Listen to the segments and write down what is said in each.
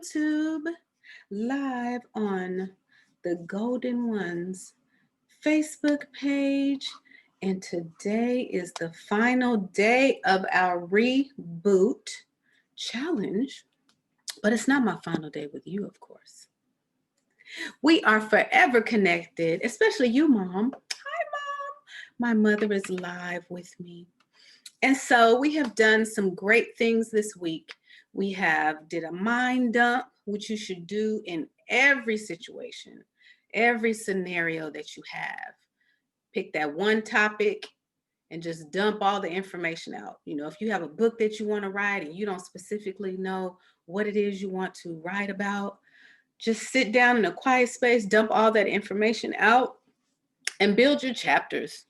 YouTube live on the Golden Ones Facebook page. And today is the final day of our Reboot challenge. But it's not my final day with you, of course. We are forever connected, especially you, Mom. Hi, Mom. My mother is live with me. And so we have done some great things this week. We have did a mind dump, which you should do in every situation, every scenario that you have. Pick that one topic and just dump all the information out. You know, if you have a book that you want to write and you don't specifically know what it is you want to write about, just sit down in a quiet space, dump all that information out, and build your chapters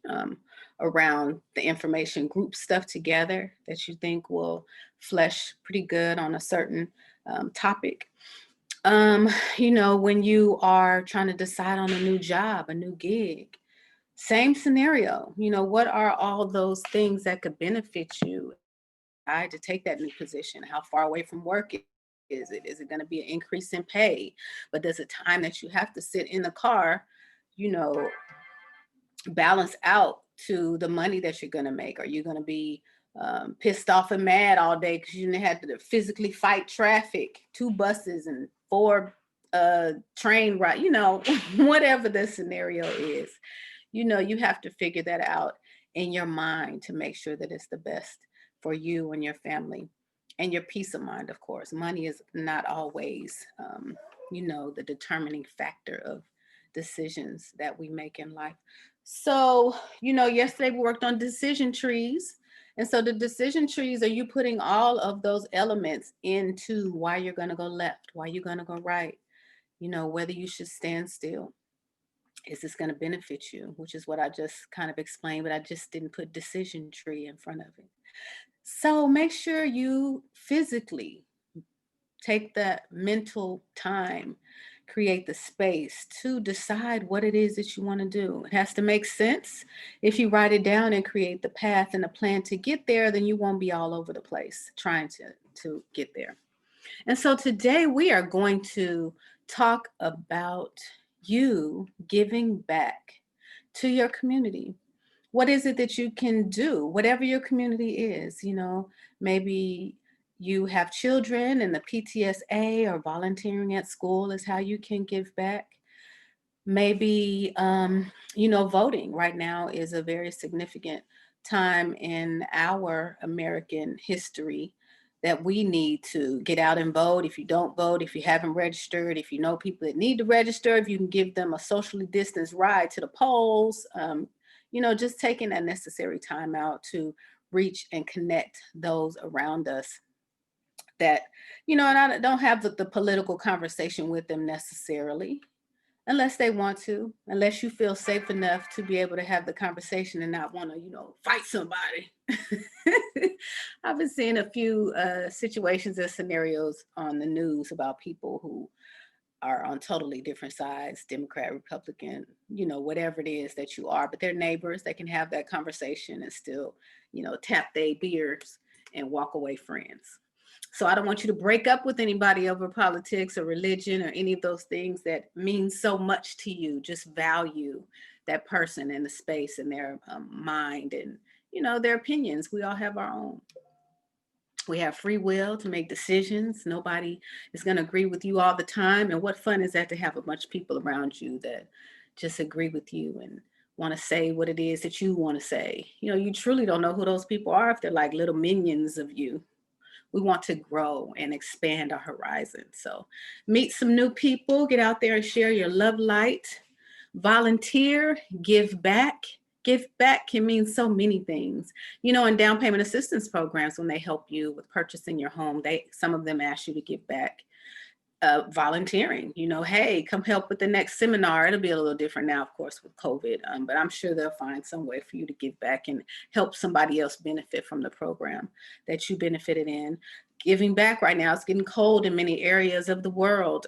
around the information. Group stuff together that you think will flesh pretty good on a certain topic. When you are trying to decide on a new job, a new gig, same scenario. What are all those things that could benefit you to take that new position? How far away from work is it? Is it going to be an increase in pay? But there's a time that you have to sit in the car, you know, balance out to the money that you're going to make. Are you going to be pissed off and mad all day because you had to physically fight traffic, 2 buses and 4 train ride, whatever the scenario is, you have to figure that out in your mind to make sure that it's the best for you and your family and your peace of mind. Of course, money is not always, the determining factor of decisions that we make in life. So, yesterday we worked on decision trees. And so the decision trees are you putting all of those elements into why you're going to go left, why you're going to go right, whether you should stand still. Is this going to benefit you? Which is what I just kind of explained, but I just didn't put decision tree in front of it. So make sure you physically take that mental time, create the space to decide what it is that you want to do. It has to make sense. If you write it down and create the path and a plan to get there, then you won't be all over the place trying to get there. And so today we are going to talk about you giving back to your community. What is it that you can do, whatever your community is? Maybe you have children and the PTSA or volunteering at school is how you can give back. Maybe, voting right now is a very significant time in our American history that we need to get out and vote. If you don't vote, if you haven't registered, if you know people that need to register, if you can give them a socially distanced ride to the polls, just taking that necessary time out to reach and connect those around us that, and I don't have the political conversation with them necessarily, unless they want to, unless you feel safe enough to be able to have the conversation and not want to, fight somebody. I've been seeing a few situations and scenarios on the news about people who are on totally different sides, Democrat, Republican, whatever it is that you are, but they're neighbors. They can have that conversation and still, tap their beers and walk away friends. So I don't want you to break up with anybody over politics or religion or any of those things that mean so much to you. Just value that person and the space and their mind and, their opinions. We all have our own. We have free will to make decisions. Nobody is going to agree with you all the time. And what fun is that to have a bunch of people around you that just agree with you and want to say what it is that you want to say? You truly don't know who those people are if they're like little minions of you. We want to grow and expand our horizon. So meet some new people, get out there and share your love light, volunteer, give back. Give back can mean so many things. In down payment assistance programs, when they help you with purchasing your home, some of them ask you to give back. Volunteering, hey, come help with the next seminar. It'll be a little different now, of course, with COVID, but I'm sure they'll find some way for you to give back and help somebody else benefit from the program that you benefited in. Giving back right now, it's getting cold in many areas of the world.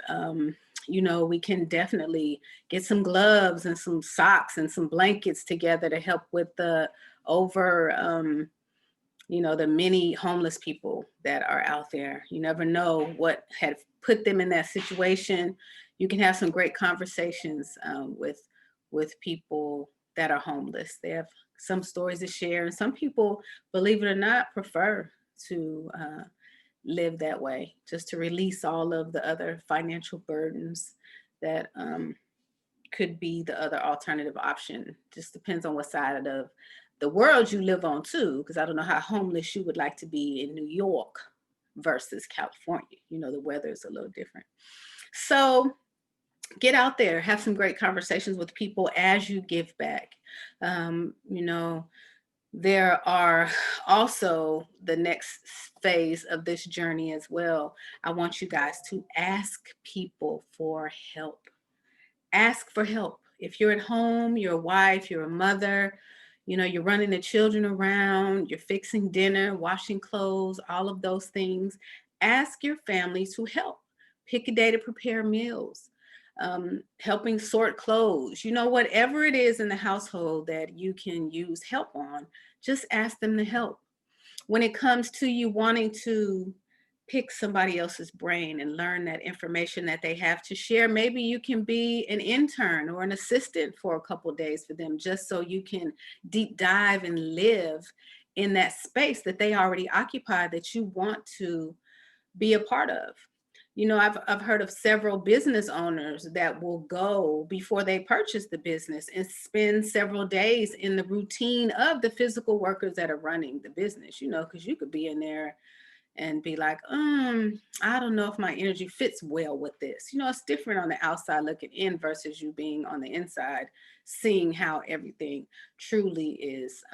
We can definitely get some gloves and some socks and some blankets together to help with the over the many homeless people that are out there. You never know what had put them in that situation. You can have some great conversations with people that are homeless. They have some stories to share, and some people, believe it or not, prefer to live that way, just to release all of the other financial burdens that could be the other alternative option. Just depends on what side of the world you live on too, because I don't know how homeless you would like to be in New York versus California. The weather is a little different. So get out there, have some great conversations with people as you give back. There are also the next phase of this journey as well. I want you guys to ask people for help. Ask for help. If you're at home, you're a wife, you're a mother, you're running the children around, you're fixing dinner, washing clothes, all of those things, ask your family to help. Pick a day to prepare meals, helping sort clothes, whatever it is in the household that you can use help on, just ask them to help. When it comes to you wanting to pick somebody else's brain and learn that information that they have to share, maybe you can be an intern or an assistant for a couple of days for them, just so you can deep dive and live in that space that they already occupy, that you want to be a part of. I've heard of several business owners that will go before they purchase the business and spend several days in the routine of the physical workers that are running the business, because you could be in there and be like, I don't know if my energy fits well with this. It's different on the outside looking in versus you being on the inside, seeing how everything truly is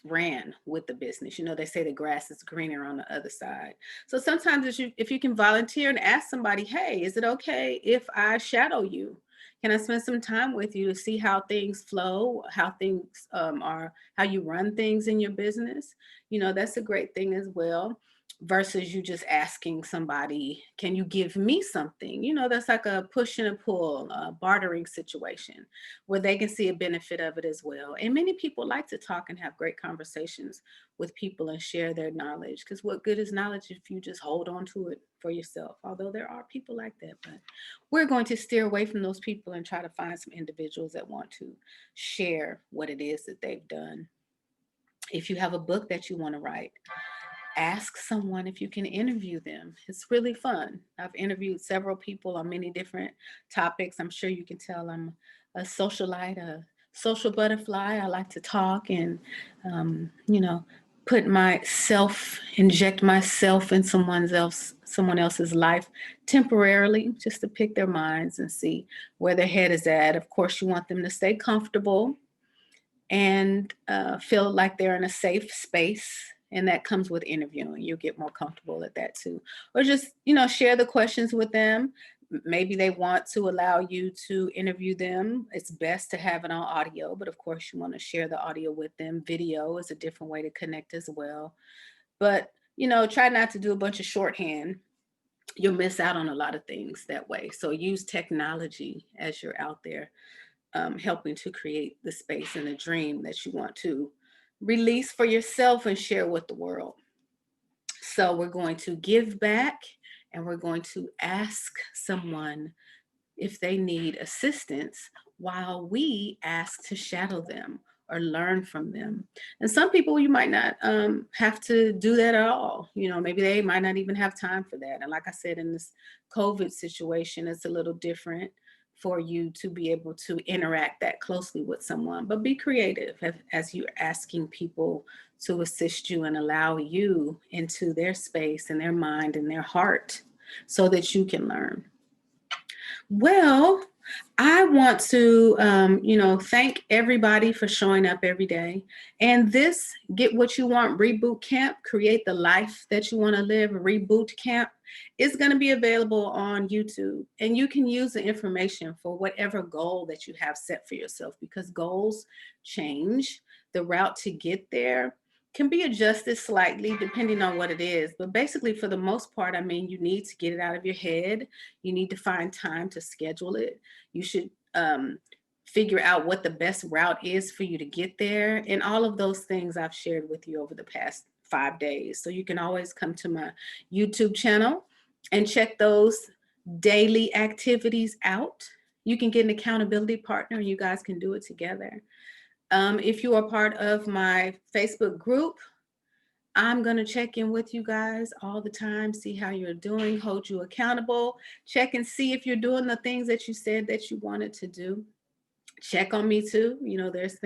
ran with the business. They say the grass is greener on the other side. So sometimes if you can volunteer and ask somebody, hey, is it okay if I shadow you? Can I spend some time with you to see how things flow, how things are, how you run things in your business? That's a great thing as well, versus you just asking somebody, can you give me something? That's like a push and a pull, bartering situation where they can see a benefit of it as well. And many people like to talk and have great conversations with people and share their knowledge, because what good is knowledge if you just hold on to it for yourself? Although there are people like that, but we're going to steer away from those people and try to find some individuals that want to share what it is that they've done. If you have a book that you want to write, ask someone if you can interview them. It's really fun. I've interviewed several people on many different topics. I'm sure you can tell I'm a socialite, a social butterfly. I like to talk and, inject myself in someone else's life temporarily, just to pick their minds and see where their head is at. Of course, you want them to stay comfortable and feel like they're in a safe space. And that comes with interviewing. You'll get more comfortable at that too. Or just, share the questions with them. Maybe they want to allow you to interview them. It's best to have it on audio, but of course you want to share the audio with them. Video is a different way to connect as well. But, try not to do a bunch of shorthand. You'll miss out on a lot of things that way. So use technology as you're out there, helping to create the space and the dream that you want to release for yourself and share with the world. So we're going to give back, and we're going to ask someone if they need assistance while we ask to shadow them or learn from them. And some people, you might not have to do that at all. Maybe they might not even have time for that. And like I said, in this COVID situation, it's a little different for you to be able to interact that closely with someone. But be creative as you're asking people to assist you and allow you into their space and their mind and their heart so that you can learn. Well, I want to, thank everybody for showing up every day. And this Get What You Want Reboot Camp, Create the Life That You Want to Live Reboot Camp, is going to be available on YouTube. And you can use the information for whatever goal that you have set for yourself, because goals change. The route to get there can be adjusted slightly depending on what it is. But basically, for the most part, you need to get it out of your head. You need to find time to schedule it. You should figure out what the best route is for you to get there. And all of those things I've shared with you over the past 5 days. So you can always come to my YouTube channel and check those daily activities out. You can get an accountability partner and you guys can do it together. If you are part of my Facebook group, I'm going to check in with you guys all the time, see how you're doing, hold you accountable, check and see if you're doing the things that you said that you wanted to do. Check on me too. You know, there's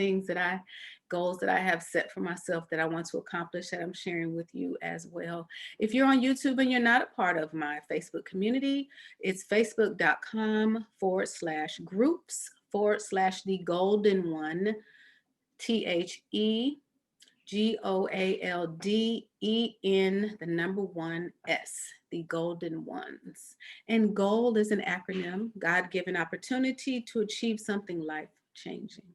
goals that I have set for myself that I want to accomplish that I'm sharing with you as well. If you're on YouTube and you're not a part of my Facebook community, it's facebook.com/groups/the golden one, TheGolden1S, the golden ones. And GOAL is an acronym, God-given opportunity to achieve something life-changing.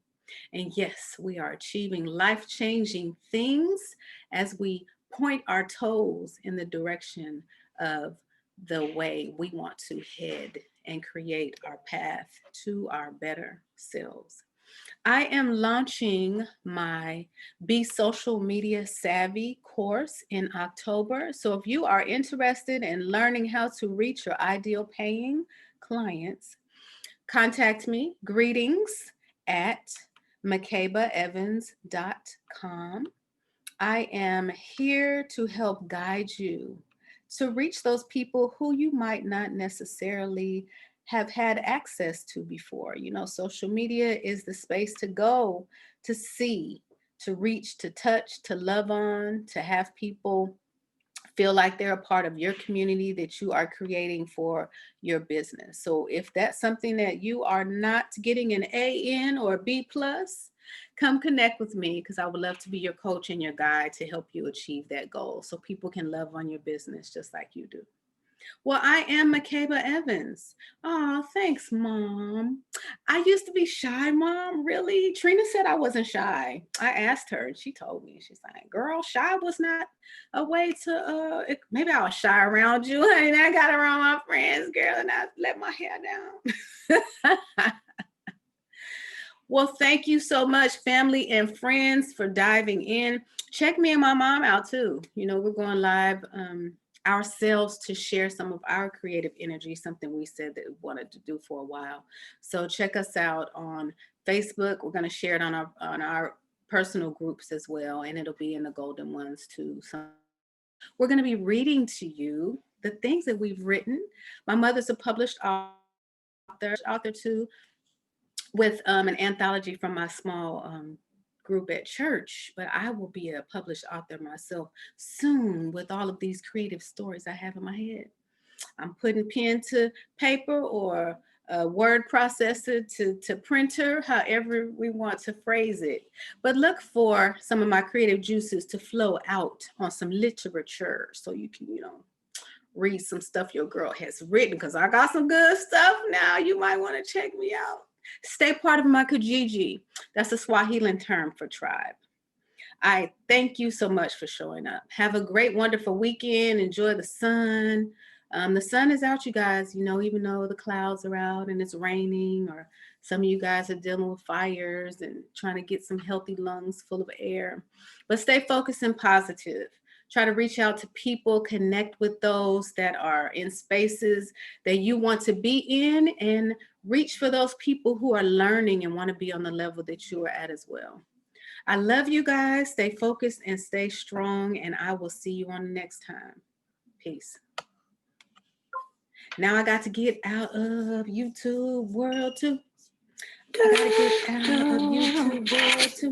And yes, we are achieving life-changing things as we point our toes in the direction of the way we want to head and create our path to our better selves. I am launching my Be Social Media Savvy course in October. So if you are interested in learning how to reach your ideal paying clients, contact me, greetings@makebaevans.com. I am here to help guide you to reach those people who you might not necessarily have had access to before. You know, social media is the space to go, to see, to reach, to touch, to love on, to have people feel like they're a part of your community that you are creating for your business. So if that's something that you are not getting an A in or a B plus, come connect with me because I would love to be your coach and your guide to help you achieve that goal so people can love on your business just like you do. Well, I am Makeba Evans. Oh, thanks, Mom. I used to be shy, Mom. Really? Trina said I wasn't shy. I asked her and she told me, she's like, girl, shy was not a way to, maybe I was shy around you, honey. I got around my friends, girl, and I let my hair down. Well, thank you so much, family and friends, for diving in. Check me and my mom out too. You know, we're going live ourselves to share some of our creative energy, something we said that we wanted to do for a while. So check us out on Facebook. We're going to share it on our personal groups as well, and it'll be in the golden ones too. So we're going to be reading to you the things that we've written. My mother's a published author too, with an anthology from my small group at church, but I will be a published author myself soon with all of these creative stories I have in my head. I'm putting pen to paper or a word processor to printer, however we want to phrase it. But look for some of my creative juices to flow out on some literature so you can, you know, read some stuff your girl has written because I got some good stuff now. You might want to check me out. Stay part of my Kijiji. That's a Swahili term for tribe. I thank you so much for showing up. Have a great, wonderful weekend. Enjoy the sun. The sun is out, you guys, you know, even though the clouds are out and it's raining, or some of you guys are dealing with fires and trying to get some healthy lungs full of air. But stay focused and positive. Try to reach out to people, connect with those that are in spaces that you want to be in, and reach for those people who are learning and want to be on the level that you are at as well. I love you guys. Stay focused and stay strong, and I will see you on the next time. Peace. Now I got to get out of YouTube world too. I gotta get out of